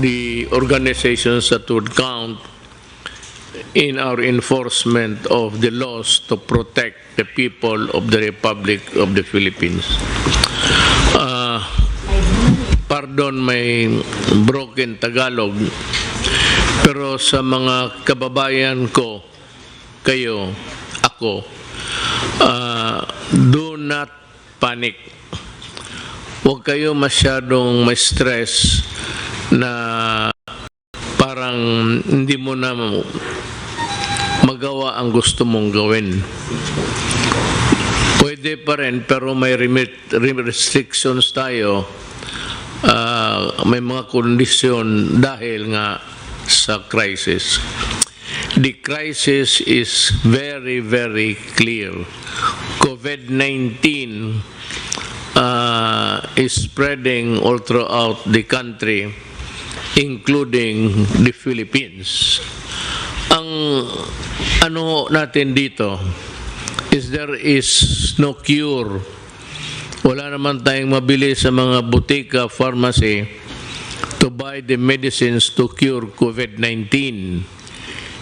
the organizations that would count in our enforcement of the laws to protect the people of the Republic of the Philippines. Pardon may broken Tagalog, pero sa mga kababayan ko, kayo, ako, do not panic. Huwag kayo masyadong may stress na parang hindi mo na magawa ang gusto mong gawin. Pwede pa rin, pero may restrictions tayo. May mga kondisyon dahil nga sa crisis. The crisis is very, very clear. COVID-19 is spreading all throughout the country, including the Philippines. Ang ano natin dito is there is no cure. Wala naman tayong mabili sa mga butika, pharmacy to buy the medicines to cure COVID-19.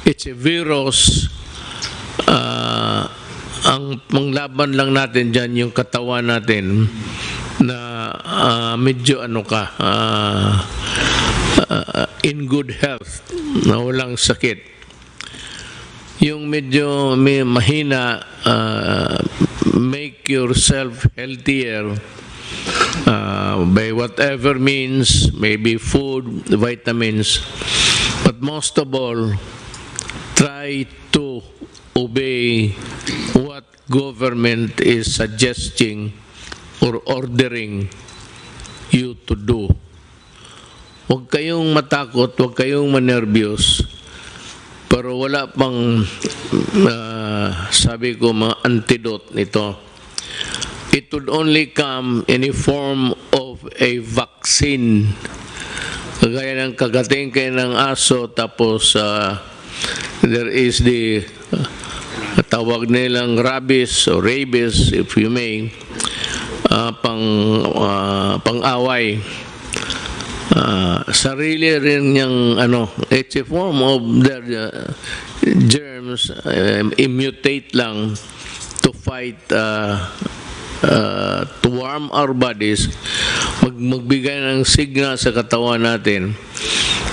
It's a virus. Ang panglaban lang natin dyan yung katawan natin na medyo in good health, na walang sakit. Yung medyo may mahina, make yourself healthier by whatever means, maybe food, vitamins, but most of all, try to obey what government is suggesting or ordering you to do. Huwag kayong matakot, huwag kayong manervyos, pero wala pang sabi ko mga antidote nito. It would only come in a form of a vaccine. Kagaya ng kagating kayo ng aso, tapos there is the tawag nilang rabies or rabies, if you may, pang-away. Sarili rin niyang it's a form of their germs, mutate lang to fight, to warm our bodies, magbigay ng signal sa katawan natin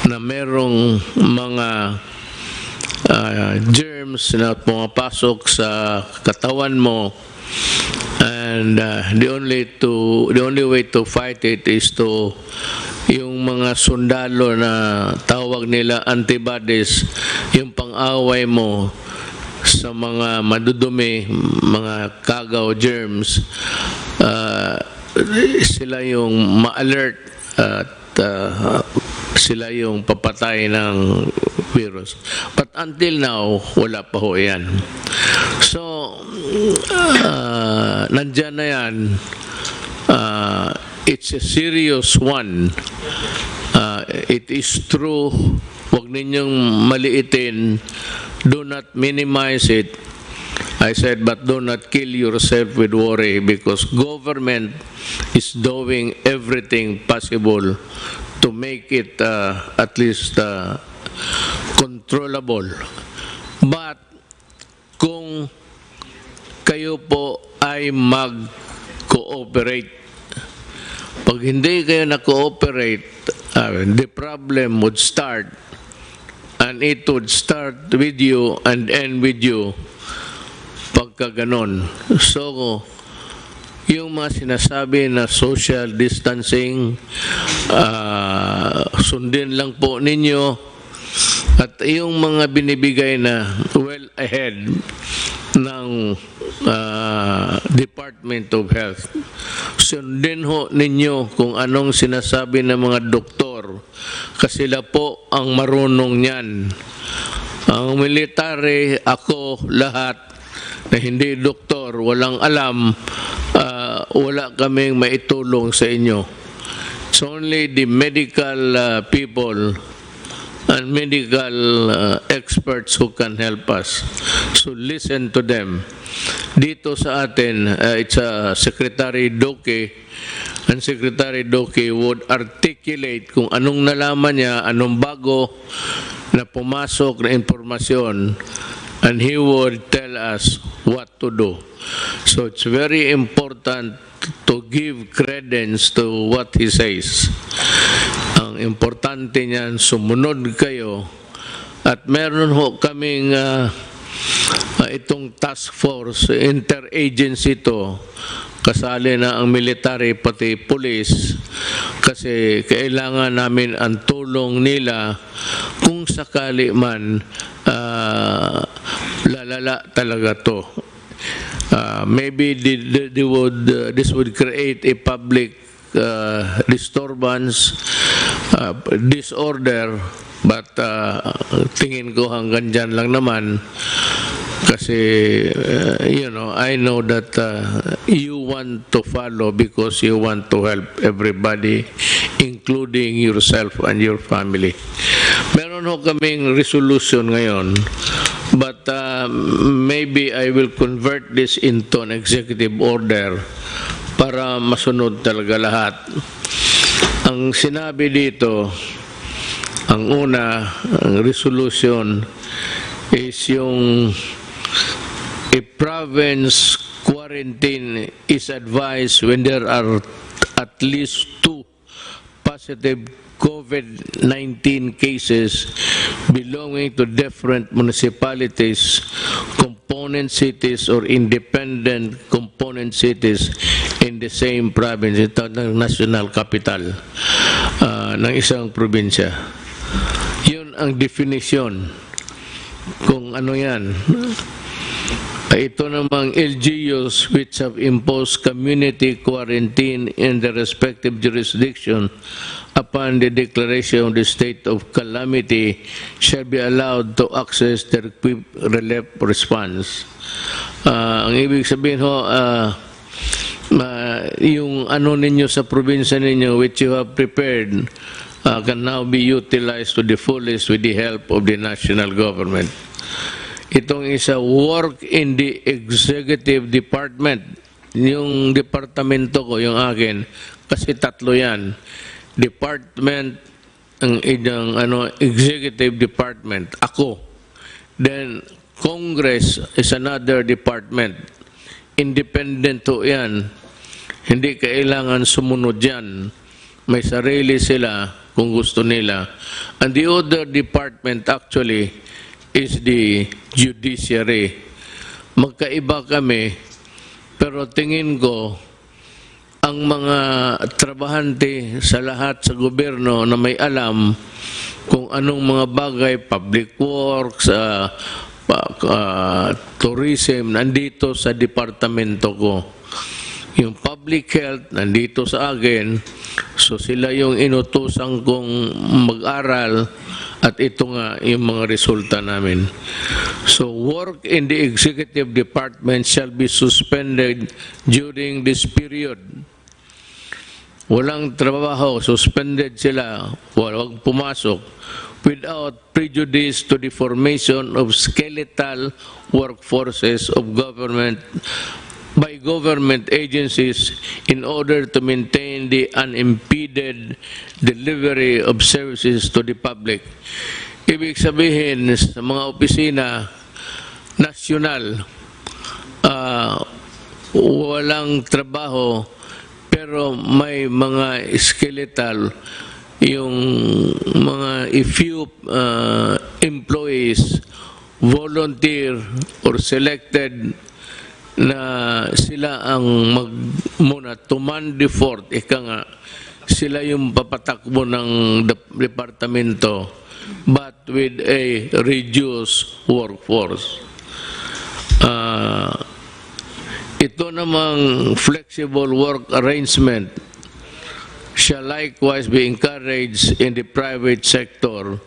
na merong mga germs na pumapasok sa katawan mo, and the only way to fight it is to yung mga sundalo na tawag nila antibodies, yung pang-away mo sa mga madudumi, mga kagaw, germs, sila yung ma-alert at sila yung papatay ng virus. But until now, wala pa ho yan. So, nandyan na yan. It's a serious one. It is true. Huwag ninyong maliitin. Do not minimize it. I said, but do not kill yourself with worry, because government is doing everything possible to make it at least controllable. But kung kayo po ay mag-cooperate, pag hindi kayo na-cooperate, the problem would start, and it would start with you and end with you pagka ganon. So, yung mga sinasabi na social distancing, sundin lang po ninyo, at yung mga binibigay na well ahead ng Department of Health, sundin ho ninyo kung anong sinasabi ng mga doktor, kasi sila po ang marunong niyan. Ang military, ako, lahat na hindi doktor, walang alam, wala kaming maitulong sa inyo. It's only the medical people and medical experts who can help us. So listen to them. Dito sa atin, it's Secretary Duque, and Secretary Doki would articulate kung anong nalaman niya, anong bago na pumasok na impormasyon, and he would tell us what to do. So it's very important to give credence to what he says. Ang importante niyan, sumunod kayo. At meron ho kaming itong task force, interagency to, kasali na ang military pati police, kasi kailangan namin ang tulong nila kung sakali man lalala talaga to. Maybe this would create a public disturbance, disorder, but tingin ko hanggang dyan lang naman. Kasi, I know that you want to follow because you want to help everybody, including yourself and your family. Meron ho kaming resolution ngayon, but maybe I will convert this into an executive order para masunod talaga lahat. Ang sinabi dito, ang una, ang resolution is yung a province quarantine is advised when there are at least 2 positive COVID-19 cases belonging to different municipalities, component cities, or independent component cities in the same province. Ito ng national capital ng isang probinsya. Yun ang definition kung ano yan. Ito namang LGUs which have imposed community quarantine in the respective jurisdiction upon the declaration of the state of calamity shall be allowed to access their equipped relief response. Ang ibig sabihin ho, yung ano ninyo sa probinsya ninyo which you have prepared can now be utilized to the fullest with the help of the national government. Itong isa, work in the executive department. Yung departamento ko, yung akin, kasi tatlo yan. Department, ang executive department, ako. Then, Congress is another department. Independent to yan. Hindi kailangan sumunod yan. May sarili sila kung gusto nila. And the other department actually is the judiciary. Magkaiba kami, pero tingin ko, ang mga trabahante sa lahat sa gobyerno na may alam kung anong mga bagay, public works, tourism, nandito sa departamento ko. Yung public health, nandito sa akin, so sila yung inutusan kong mag-aral. At ito nga yung mga resulta namin. So, work in the executive department shall be suspended during this period. Walang trabaho, suspended sila, walang pumasok, without prejudice to the formation of skeletal workforces of government by government agencies in order to maintain the unimpeded delivery of services to the public. Ibig sabihin, sa mga opisina nasyonal, walang trabaho, pero may mga skeletal, yung mga few employees, volunteer or selected na sila ang muna tuman the fort, ika nga, sila yung papatakbo ng departamento, but with a reduced workforce. Ito namang flexible work arrangement shall likewise be encouraged in the private sector.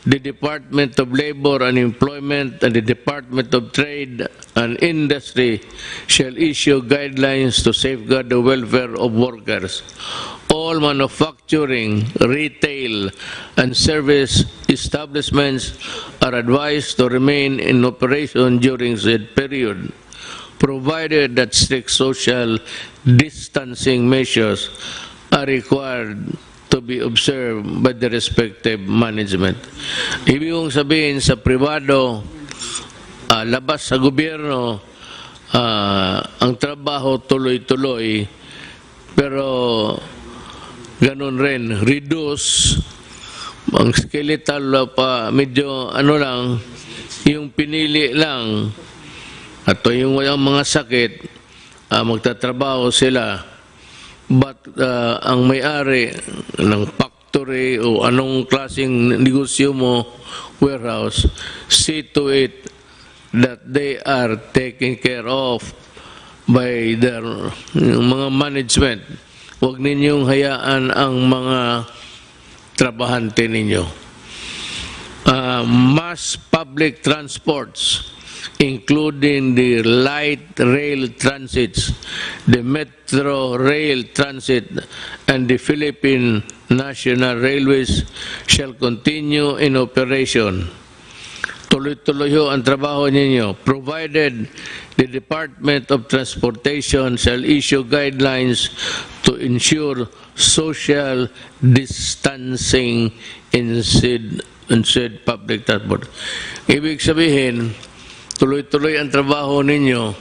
The Department of Labor and Employment and the Department of Trade and Industry shall issue guidelines to safeguard the welfare of workers. All manufacturing, retail, and service establishments are advised to remain in operation during said period, provided that strict social distancing measures are required to be observed by the respective management. Ibig kong sabihin sa pribado, labas sa gobyerno, ang trabaho tuloy-tuloy, pero ganun rin, reduce, ang skeletal pa, medyo ano lang, yung pinili lang, at yung walang mga sakit, magtatrabaho sila. But ang may-ari ng factory o anong klaseng negosyo mo, warehouse, see to it that they are taken care of by their mga management. Huwag ninyong hayaan ang mga trabahante ninyo. Mass public transports, including the light rail transits, the metro rail transit, and the Philippine National Railways shall continue in operation. Tuloy-tuloy ho ang trabaho ninyo, provided the Department of Transportation shall issue guidelines to ensure social distancing in said public transport. Ibig sabihin, tuloy-tuloy ang trabaho ninyo,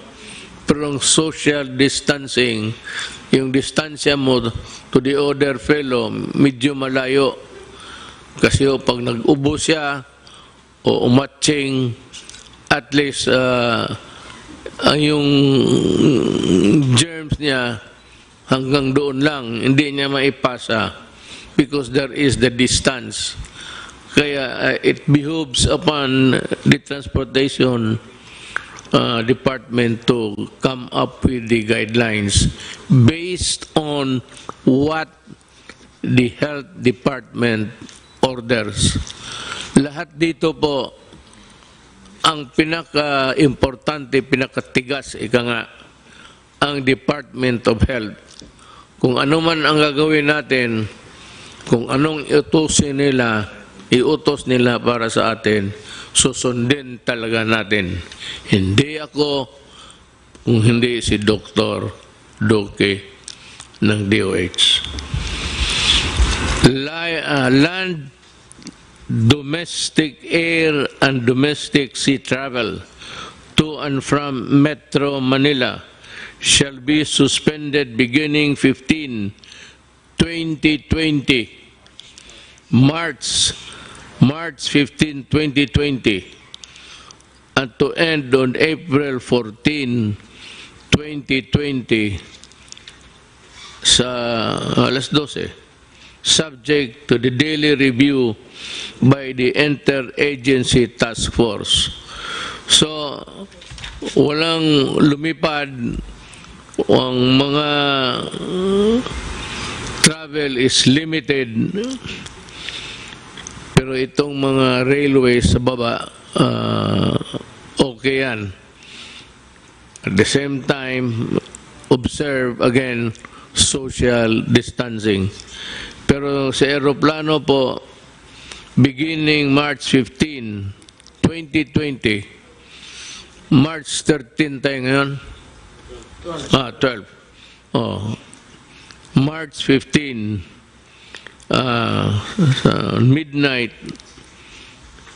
pero ang social distancing, yung distansya mo to the other fellow, medyo malayo. Kasi pag nag-ubo siya, o umatching, at least yung germs niya hanggang doon lang, hindi niya maipasa because there is the distance. Kaya it behooves upon the transportation department to come up with the guidelines based on what the health department orders. Lahat dito po, ang pinaka-importante, pinakatigas, ika nga, ang Department of Health. Kung ano man ang gagawin natin, kung anong iutos nila para sa atin, susundin talaga natin. Hindi ako, kung hindi si Dr. Duque ng DOH. Land, domestic air and domestic sea travel to and from Metro Manila shall be suspended beginning 15, 2020, March 15, 2020, and to end on April 14, 2020 sa alas 12, subject to the daily review by the Interagency Task Force. So, walang lumipad, ang mga travel is limited, pero itong mga railways sa baba, okay yan. At the same time, observe again social distancing. Pero sa aeroplano po, beginning March 15, 2020, March 13 tayo ngayon? 12. Oh. March 15, midnight,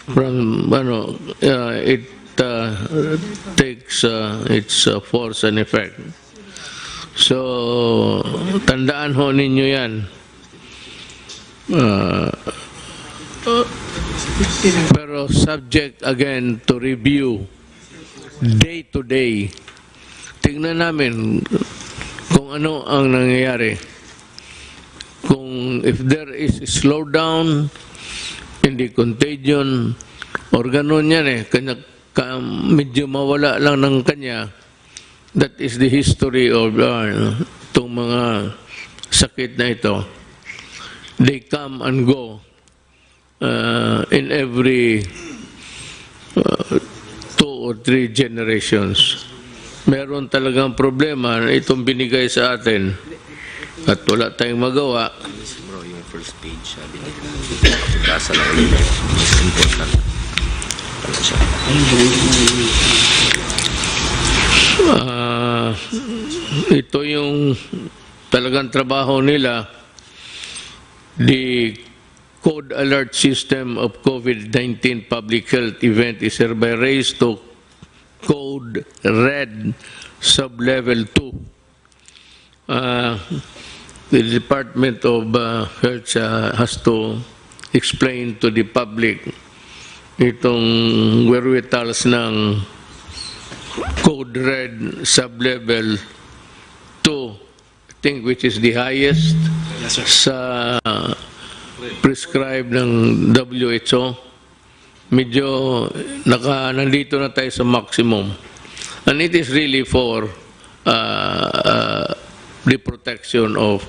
from, it takes its force and effect. So, tandaan ho ninyo yan. Pero subject again to review day to day. Tingnan namin kung ano ang nangyayari. Kung if there is a slowdown in the contagion or ganun yan medyo mawala lang ng kanya. That is the history of itong mga sakit na ito. They come and go in every 2 or 3 generations. Meron talagang problema na itong binigay sa atin at wala tayong magawa. Bro, yung first page, sabi nila, kapagkasa lang ulit. Mas important. Pala siya. ito yung talagang trabaho nila. The code alert system of COVID-19 public health event is hereby raised to code red sub-level 2. The Department of Health has to explain to the public itong wherewithals ng code red sub-level 2, I think, which is the highest sa prescribed ng WHO. Medyo nandito na tayo sa maximum. And it is really for the protection of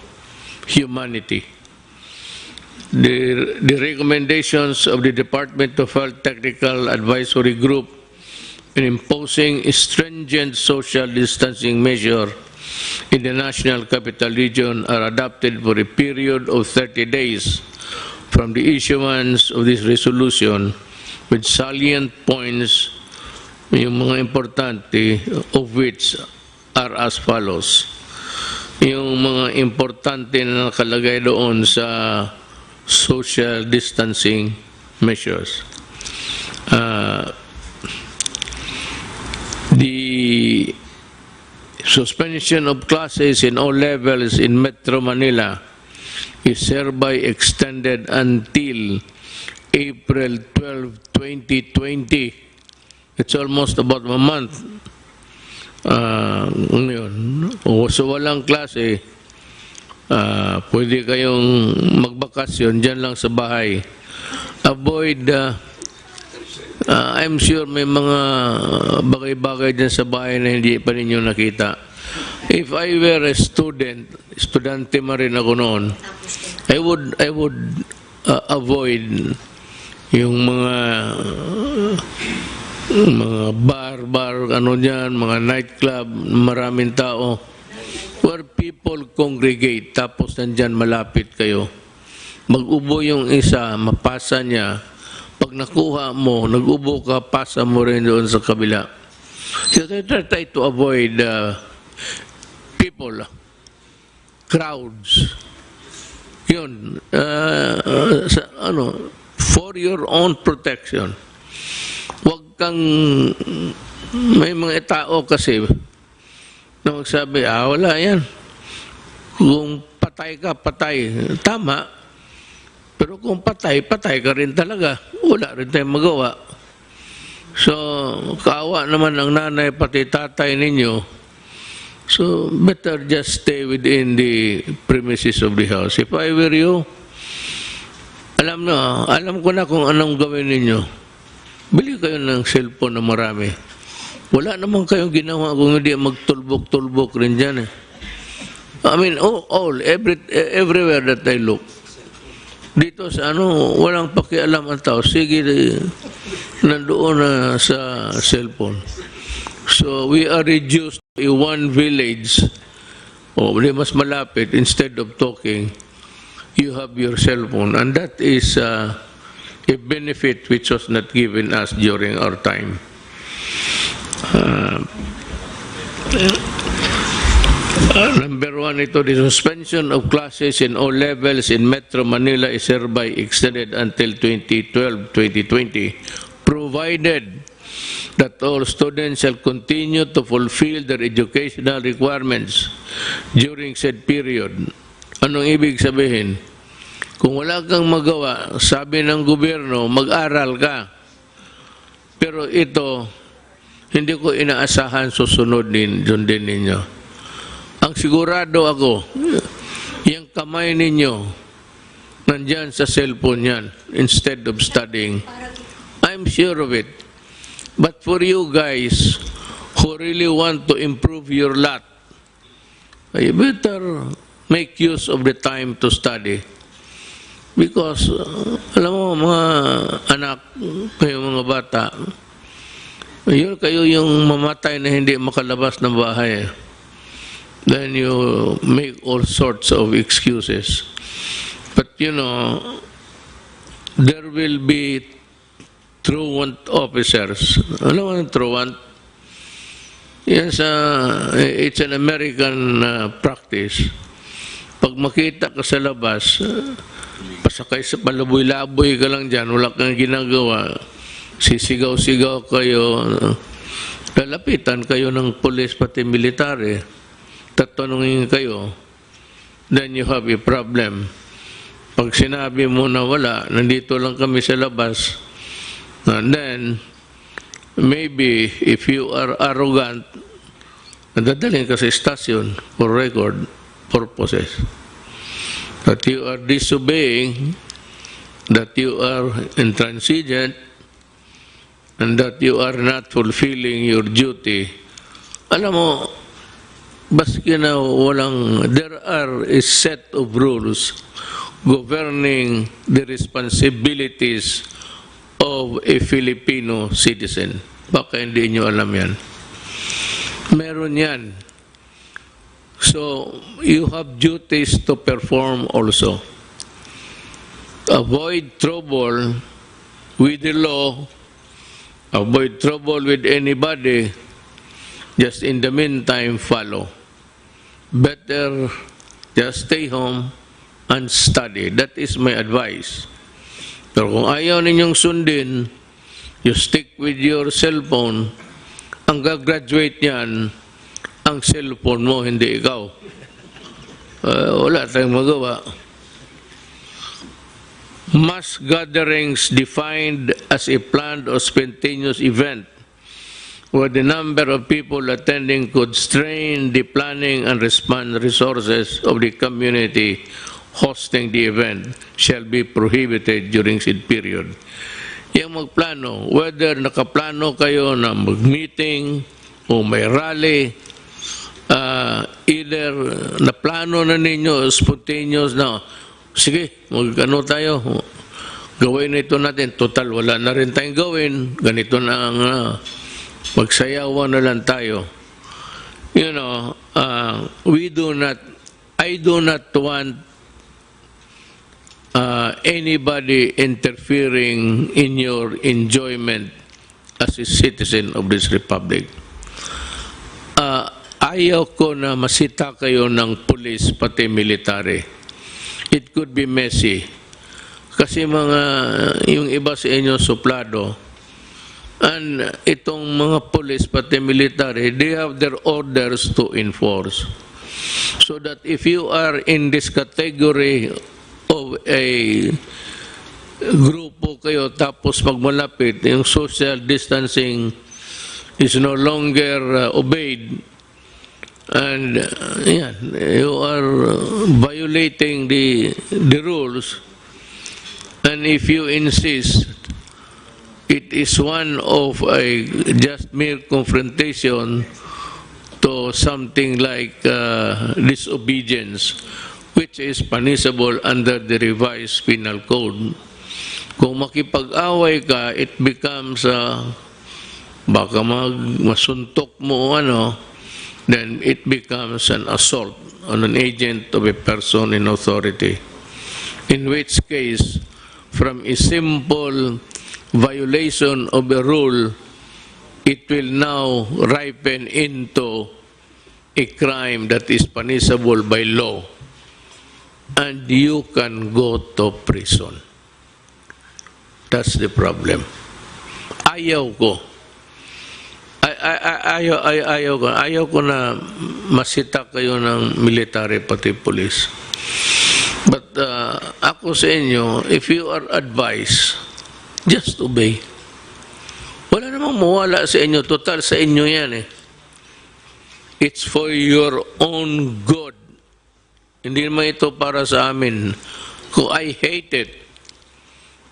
humanity. The recommendations of the Department of Health Technical Advisory Group in imposing stringent social distancing measure in the National Capital Region are adopted for a period of 30 days from the issuance of this resolution, with salient points, yung mga importante, of which are as follows. Yung mga importante na nakalagay doon sa social distancing measures. The suspension of classes in all levels in Metro Manila is hereby extended until April 12, 2020. It's almost about a month. So walang klase, pwede kayong magbakasyon dyan lang sa bahay. Avoid, I'm sure may mga bagay-bagay dyan sa bahay na hindi pa ninyo nakita. If I were a student, estudyante ma rin ako noon, I would avoid yung mga bar, ano dyan, mga nightclub, maraming tao, where people congregate, tapos nandyan malapit kayo. Mag-ubo yung isa, mapasa niya. Pag nakuha mo, nag-ubo ka, pasa mo rin doon sa kabila. So try to avoid people, crowds. Yun, for your own protection. Huwag kang, may mga tao kasi na magsabi, wala yan. Kung patay ka, patay. Tama. Pero kung patay ka rin talaga. Wala rin tayong magawa. So, kaawa naman ang nanay pati tatay ninyo. So, better just stay within the premises of the house. If I were you, alam ko na kung anong gawin ninyo. Bili kayo ng cellphone na marami. Wala naman kayong ginawa kung hindi magtulbok-tulbok rin dyan. I mean, everywhere that I look. Dito sa walang pakialam ang tao. Sige, nandoon na sa cellphone. So, we are reduced to one village. Mas malapit. Instead of talking, you have your cellphone. And that is a benefit which was not given us during our time. Number one, the suspension of classes in all levels in Metro Manila is hereby extended until 2012-2020, provided that all students shall continue to fulfill their educational requirements during said period. Anong ibig sabihin? Kung wala kang magawa, sabi ng gobyerno, mag-aral ka. Pero ito, hindi ko inaasahan susunod din ninyo. Ang sigurado ako, yung kamay ninyo, nandyan sa cellphone yan, instead of studying. I'm sure of it. But for you guys, who really want to improve your lot, you better make use of the time to study. Because, alam mo, mga anak, kayo mga bata, kayo yung mamatay na hindi makalabas ng bahay. Then you make all sorts of excuses. But there will be truant officers. Alam mo yung truant? Yes, it's an American practice. Pag makita ka sa labas, pasakay sa palaboy-laboy ka lang dyan, wala kang ginagawa, sisigaw-sigaw kayo, lalapitan kayo ng pulis pati military, tatanungin kayo, then you have a problem. Pag sinabi mo na wala, nandito lang kami sa labas, and then, maybe, if you are arrogant, nadadalhin ka sa stasyon for record purposes. That you are disobeying, that you are intransigent, and that you are not fulfilling your duty. Alam mo, baski na walang, there are a set of rules governing the responsibilities of a Filipino citizen. Baka hindi nyo alam yan. Meron yan. So, you have duties to perform also. Avoid trouble with the law, avoid trouble with anybody, just in the meantime follow. Better just stay home and study. That is my advice. Pero kung ayaw ninyong sundin, you stick with your cellphone, ang gagraduate niyan, ang cellphone mo, hindi ikaw. Wala tayong magawa. Mass gatherings defined as a planned or spontaneous event where the number of people attending could strain the planning and response resources of the community hosting the event shall be prohibited during said period. Yung magplano, whether nakaplano kayo na mag-meeting o may rally, either naplano na ninyo, spontaneous na, sige, mag-ano tayo, gawin ito natin, total wala na rin tayong gawin, ganito na ang magsayawan na lang tayo. You know, I do not want anybody interfering in your enjoyment as a citizen of this republic. Ayaw ko na masita kayo ng pulis pati military. It could be messy. Kasi yung iba sa inyo suplado. And itong mga pulis pati military, they have their orders to enforce. So that if you are in this category of a grupo kayo tapos magmalapit, yung social distancing is no longer obeyed, and you are violating the rules, and if you insist, it is one of a just mere confrontation to something like disobedience, which is punishable under the revised penal code. Kung makipag-away ka, it becomes baka masuntok mo then it becomes an assault on an agent of a person in authority. In which case, from a simple violation of a rule, it will now ripen into a crime that is punishable by law. And you can go to prison. That's the problem. Ayaw ko. Ayaw ko na masita kayo ng military pati police. But ako sa inyo, if you are advised, just obey. Wala namang mawala sa inyo. Total, sa inyo yan eh. It's for your own good. Hindi naman ito para sa amin. Kung I hate it,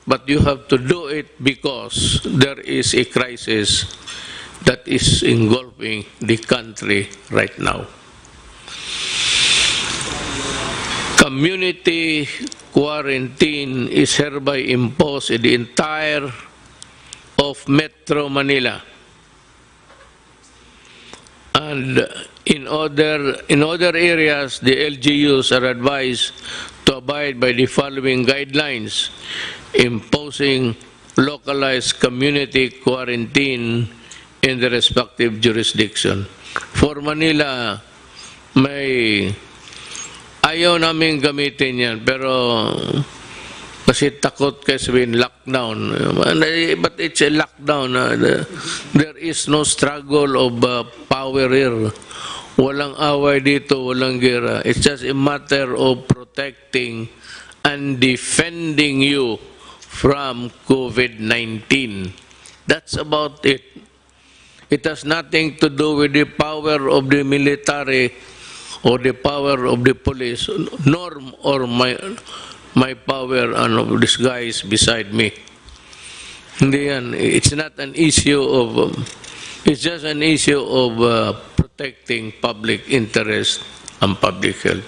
but you have to do it because there is a crisis that is engulfing the country right now. Community quarantine is hereby imposed in the entire of Metro Manila. And in other areas, the LGUs are advised to abide by the following guidelines, imposing localized community quarantine in the respective jurisdiction. For Manila, may ayaw namin gamitin yan, pero kasi takot kayo sabihin lockdown. But it's a lockdown. There is no struggle of power here. Walang away dito, walang gera. It's just a matter of protecting and defending you from COVID-19. That's about it. It has nothing to do with the power of the military or the power of the police, nor or my power of this guys beside me. Hindi yan. It's not an issue of, it's just an issue of protecting public interest and public health.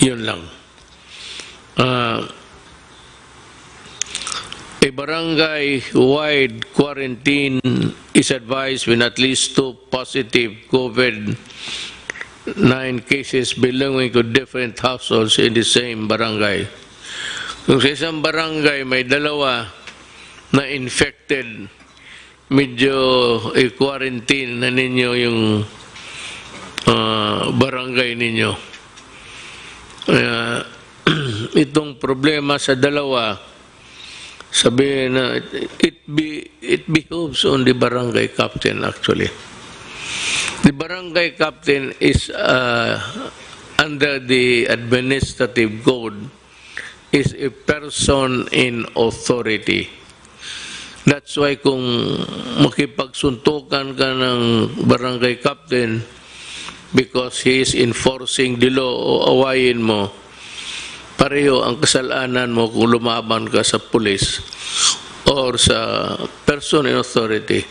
Yun lang. A barangay-wide quarantine is advised when at least 2 positive COVID-19 cases belonging to different households in the same barangay. Kung sa isang barangay may 2 na infected, medyo i-quarantine na ninyo yung barangay ninyo. Itong problema sa 2, sabihin na it behoves on the barangay captain actually. The barangay captain is under the administrative code is a person in authority. That's why kung makipagsuntukan ka ng barangay captain because he is enforcing the law o awayin mo, pareho ang kasalanan mo kung lumaban ka sa pulis or sa person in authority.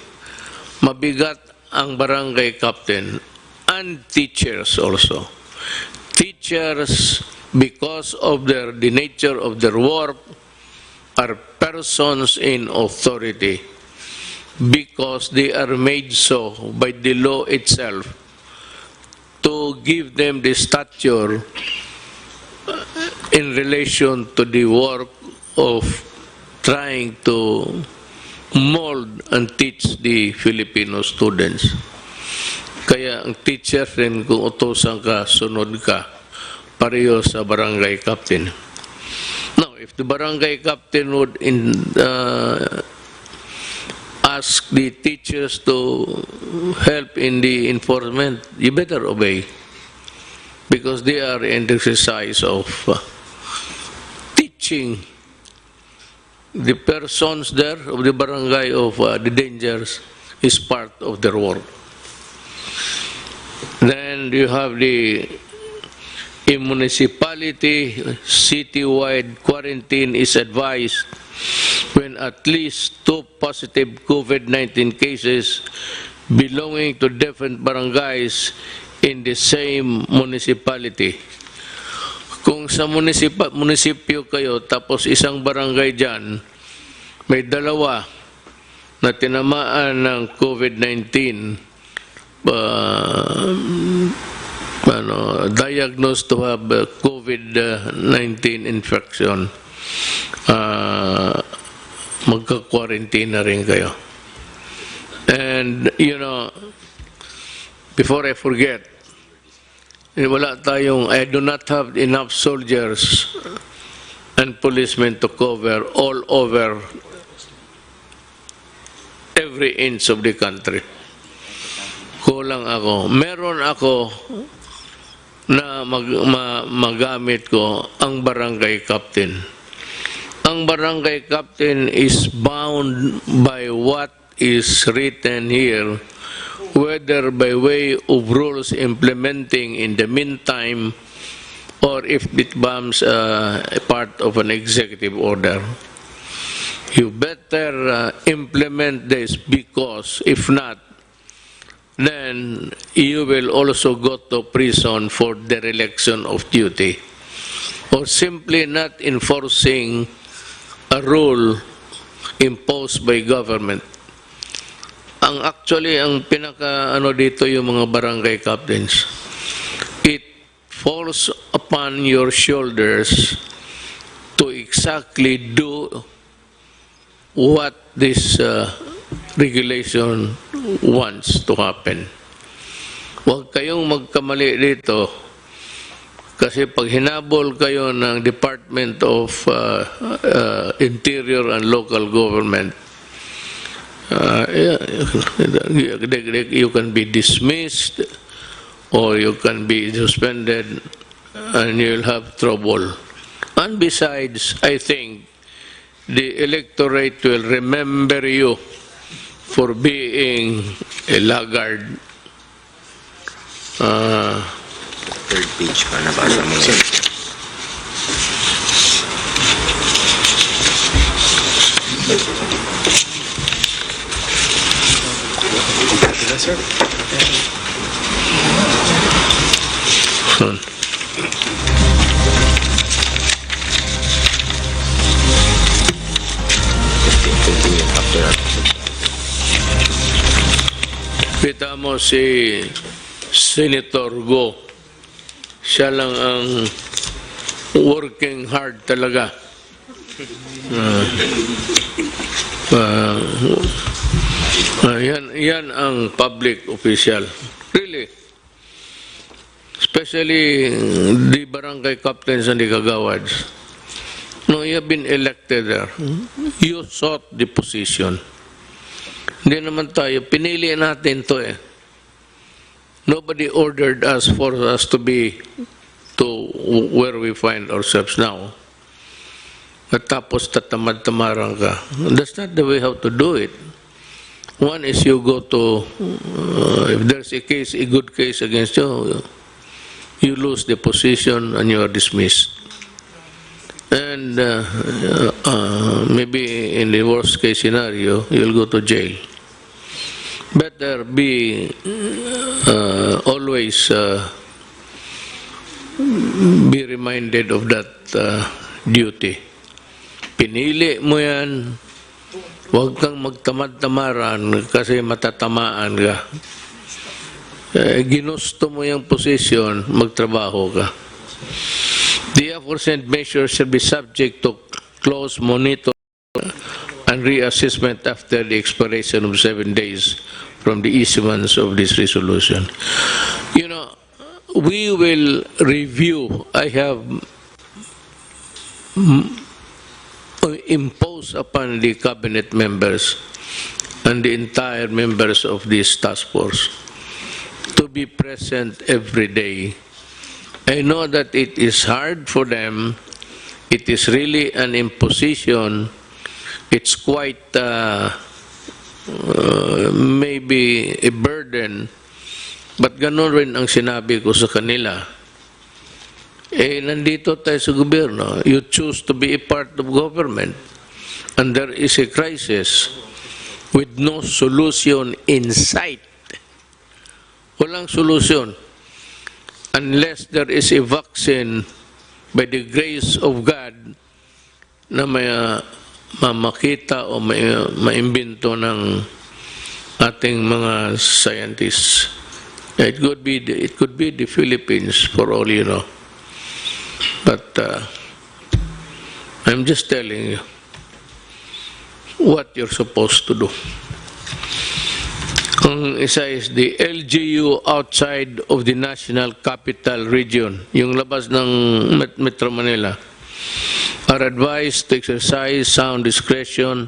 Mabigat ang barangay captain and teachers also. Teachers, because of the nature of their work, are persons in authority because they are made so by the law itself to give them the stature in relation to the work of trying to mold and teach the Filipino students. Kaya ang teacher rin, kung utosan ka, sunod ka, pareho sa barangay captain. Now, if the barangay captain would ask the teachers to help in the enforcement, you better obey. Because they are in the exercise of teaching the persons there of the barangay of the dangers is part of their work. Then you have the municipality, citywide quarantine is advised when at least 2 positive COVID-19 cases belonging to different barangays in the same municipality. Kung sa munisipyo kayo, tapos isang barangay dyan, may 2 na tinamaan ng COVID-19, diagnosed to have COVID-19 infection, magka-quarantine na rin kayo. And, you know, before I forget, wala tayong, I do not have enough soldiers and policemen to cover all over every inch of the country. Kulang ako. Meron ako na magamit ko ang barangay captain. Ang barangay captain is bound by what is written here, whether by way of rules implementing in the meantime or if it becomes a part of an executive order. You better implement this, because if not, then you will also go to prison for dereliction of duty or simply not enforcing a rule imposed by government. Actually, ang dito yung mga barangay captains. It falls upon your shoulders to exactly do what this regulation wants to happen. huwag kayong magkamali dito kasi pag hinabol kayo ng Department of Interior and Local Government, you can be dismissed or you can be suspended and you'll have trouble. And besides, I think the electorate will remember you for being a laggard. Third page pa, nabasa mo yan. Sir. Son. Continue after that. Kita mo si Senator Go. Siya lang ang working hard talaga. Yan ang public official. Really. Especially the barangay captains and the kagawads. No, you have been elected there. You sought the position. Hindi naman tayo. Pinili natin to eh. Nobody ordered us for us to be to where we find ourselves now. At tapos tatamad-tamaran ka. That's not the way how to do it. One is you go to, if there's a case, a good case against you, you lose the position and you are dismissed. And maybe in the worst case scenario, you'll go to jail. Better be always be reminded of that duty. Pinili mo yan, huwag kang magtamad-tamaran kasi matatamaan ka. Ginusto mo yung posisyon, magtrabaho ka. The aforesaid measures shall be subject to close monitor and reassessment after the expiration of 7 days from the issuance of this resolution. You know, we will review. I have imposed upon the cabinet members and the entire members of this task force to be present every day. I know that it is hard for them. It is really an imposition. It's quite maybe a burden. But ganon rin ang sinabi ko sa kanila. Nandito tayo sa gobyerno. You choose to be a part of government. And there is a crisis with no solution in sight. Walang solution. Unless there is a vaccine by the grace of God na may mamakita o maimbento ng ating mga scientists. It could be the Philippines for all you know. But I'm just telling you what you're supposed to do. Ang isa is the LGU outside of the National Capital Region, yung labas ng Metro Manila, are advised to exercise sound discretion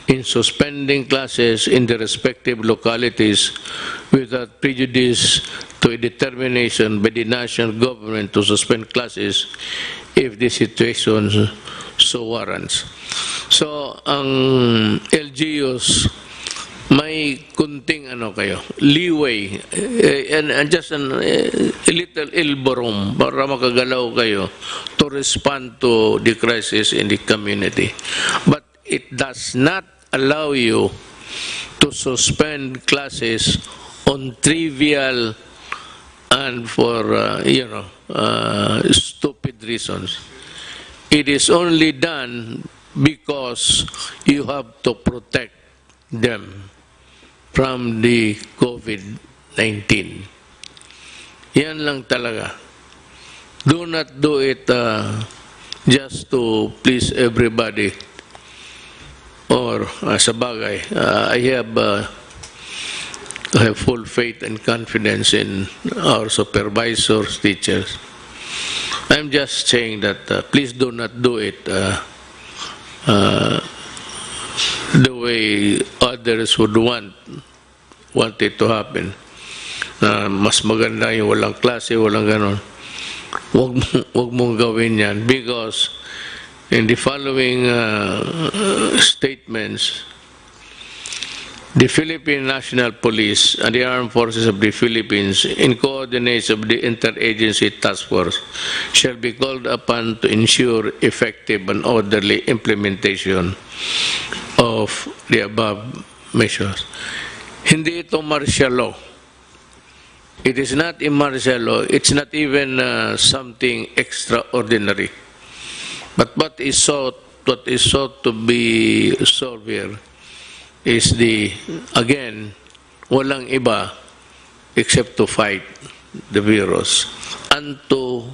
in suspending classes in the respective localities without prejudice to a determination by the national government to suspend classes if the situation so warrants. So, ang LGUs, may kunting leeway, and just a little elbow room para makagalaw kayo to respond to the crisis in the community. But it does not allow you to suspend classes on trivial and for, stupid reasons. It is only done because you have to protect them from the COVID-19. Yan lang talaga. Do not do it just to please everybody. Or sa bagay, I have have full faith and confidence in our supervisors, teachers. I'm just saying that please do not do it the way others would want it to happen. Mas maganda yung walang klase, walang ganon. Wag mong gawin yan because in the following statements, the Philippine National Police and the Armed Forces of the Philippines, in coordination of the Interagency Task Force, shall be called upon to ensure effective and orderly implementation of the above measures. Hindi ito martial law. It is not a martial law. It's not even something extraordinary. But what is sought to be solved here is again, walang iba except to fight the virus and to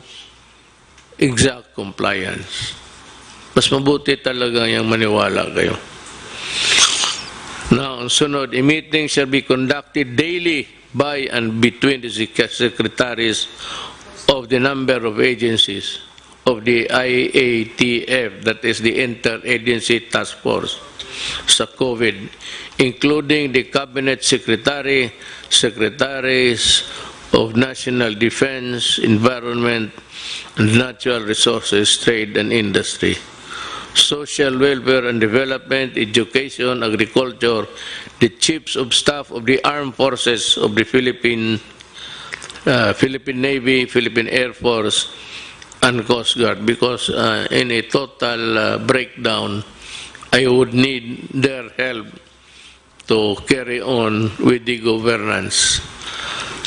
exact compliance. Mas mabuti talaga yung maniwala kayo. Now, sunod, a meeting shall be conducted daily by and between the secretaries of the number of agencies of the IATF, that is the Interagency Task Force, sa COVID, including the Cabinet Secretary, Secretaries of National Defense, Environment, and Natural Resources, Trade and Industry, Social Welfare and Development, Education, Agriculture, the Chiefs of Staff of the Armed Forces of the Philippine Navy, Philippine Air Force, and Coast Guard, because in a total breakdown, I would need their help to carry on with the governance.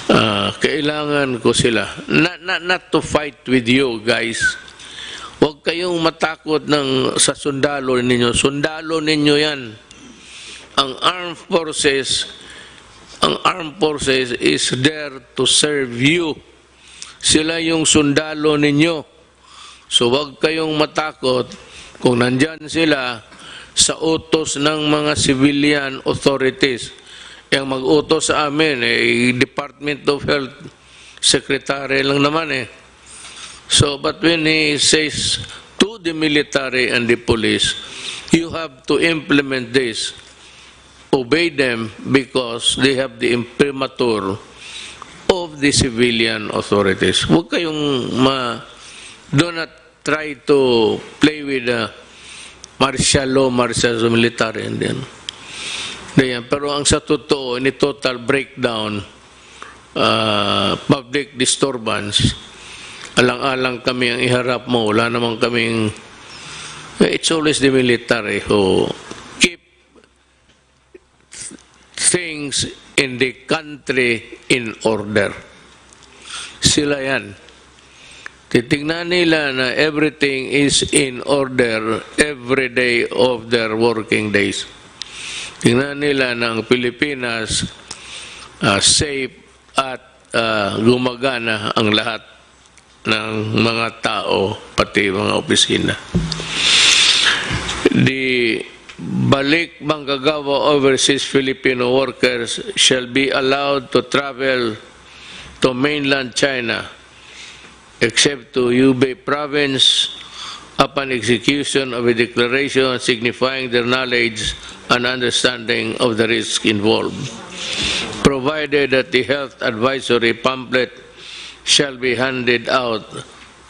Kailangan ko sila. Not to fight with you guys. Huwag kayong matakot sa sundalo ninyo. Sundalo ninyo yan. Ang armed forces is there to serve you. Sila yung sundalo ninyo. So huwag kayong matakot kung nandyan sila sa utos ng mga civilian authorities. Yung mag-utos sa amin, Department of Health Secretary lang naman eh. So, but when he says to the military and the police, you have to implement this. Obey them because they have the imprimatur of the civilian authorities. Huwag kayong do not try to play with martial law, military, and then. Pero ang sa totoo, in a total breakdown, public disturbance, alang-alang kami ang iharap mo. Wala namang kaming, it's always the military who keep things in the country in order. Sila yan. Titignan nila na everything is in order every day of their working days. Tingnan nila na ang Pilipinas safe at gumagana ang lahat ng mga tao, pati mga opisina. The balik manggagawa overseas Filipino workers shall be allowed to travel to mainland China except to Hubei province upon execution of a declaration signifying their knowledge and understanding of the risk involved, provided that the health advisory pamphlet shall be handed out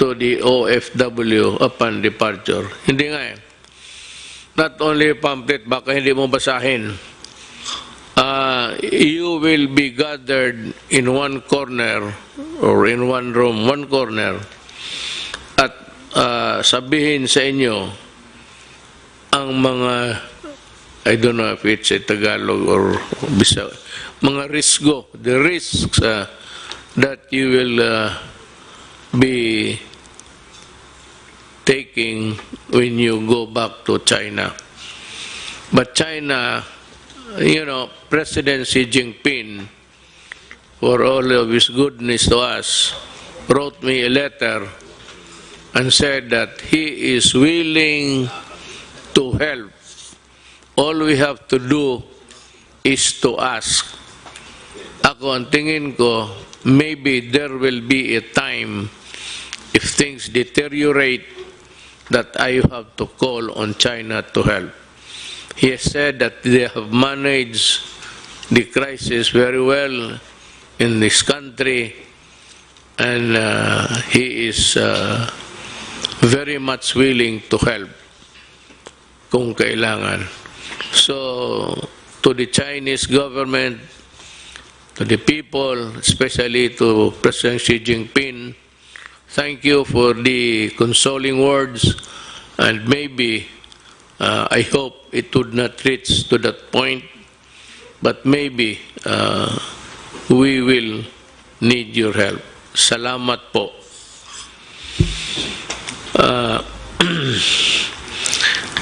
to the OFW upon departure. Hindi nga eh. Not only pamphlet, baka hindi mo basahin. You will be gathered in one corner or in one room, one corner, at sabihin sa inyo ang mga, I don't know if it's a Tagalog or Bisaya, mga risgo, the risks that you will be taking when you go back to China. But China, you know, President Xi Jinping, for all of his goodness to us, wrote me a letter and said that he is willing to help. All we have to do is to ask. Ako, ang tingin ko, maybe there will be a time if things deteriorate that I have to call on China to help. He has said that they have managed the crisis very well in this country, and he is very much willing to help kung kailangan. So, to the Chinese government, to the people, especially to President Xi Jinping, thank you for the consoling words, and maybe, I hope it would not reach to that point, but maybe we will need your help. Salamat po.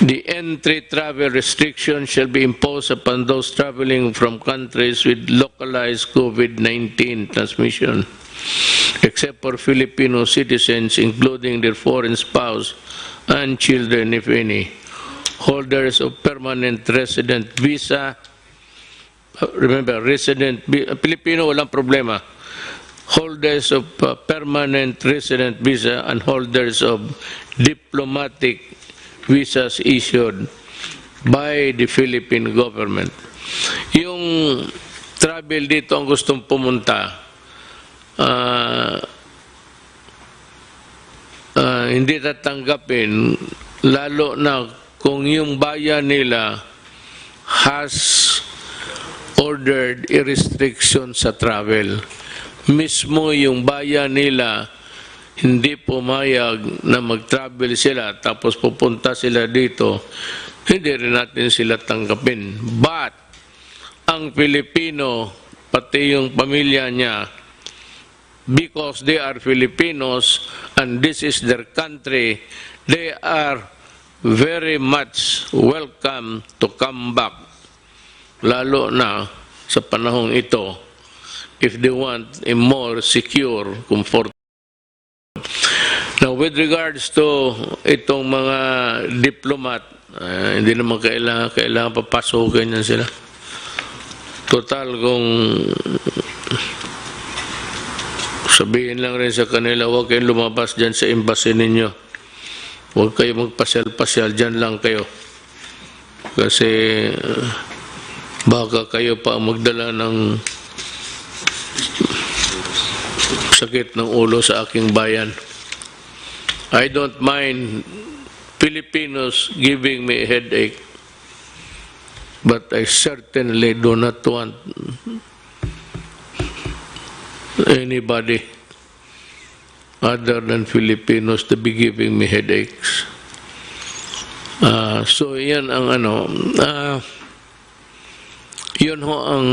The entry travel restriction shall be imposed upon those traveling from countries with localized COVID-19 transmission, except for Filipino citizens, including their foreign spouse and children, if any. Holders of permanent resident visa, remember, Filipino, walang problema. Holders of permanent resident visa and holders of diplomatic visas issued by the Philippine government. Yung travel dito ang gustong pumunta, hindi tatanggapin, lalo na kung yung bayan nila has ordered a restriction sa travel. Mismo yung bayan nila hindi pumayag na mag-travel sila tapos pupunta sila dito, hindi rin natin sila tanggapin. But, ang Pilipino, pati yung pamilya niya, because they are Filipinos and this is their country, they are very much welcome to come back. Lalo na sa panahong ito, if they want a more secure, comfortable. Now, with regards to itong mga diplomat, hindi naman kailangan papasukin yan sila. Total, kung sabihin lang rin sa kanila, huwag kayong lumabas dyan sa embassy ninyo. Huwag kayong magpasyal-pasyal, dyan lang kayo. Kasi baka kayo pa magdala ng sakit ng ulo sa aking bayan. I don't mind Filipinos giving me a headache, but I certainly do not want anybody other than Filipinos to be giving me headaches. So yan ang yun ho ang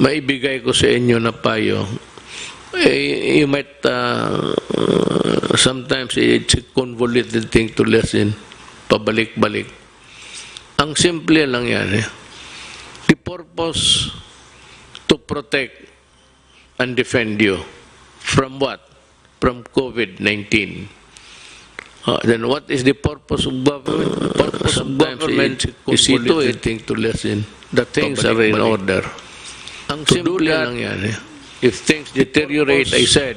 maibigay ko sa inyo na payo. You might sometimes it's a convoluted thing to listen, pabalik-balik. Ang simple lang yan. The purpose to protect and defend you from what? From COVID-19. Then what is the purpose of government? The purpose of government is to listen. The things are in order. Ang simple lang yan. If things deteriorate, I said,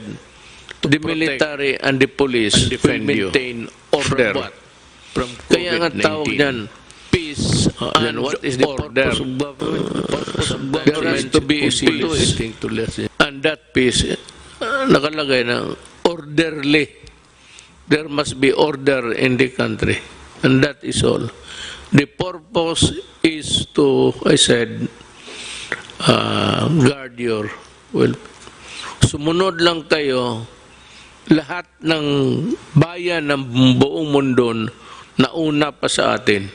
the military and the police will maintain order. From kaya nga tawag niyan, peace and what is the purpose of government? There has to be a peace. And that peace, nakalagay na orderly. There must be order in the country. And that is all. The purpose is to, I said, guard your well, sumunod lang tayo, lahat ng bayan ng buong mundo na una pa sa atin.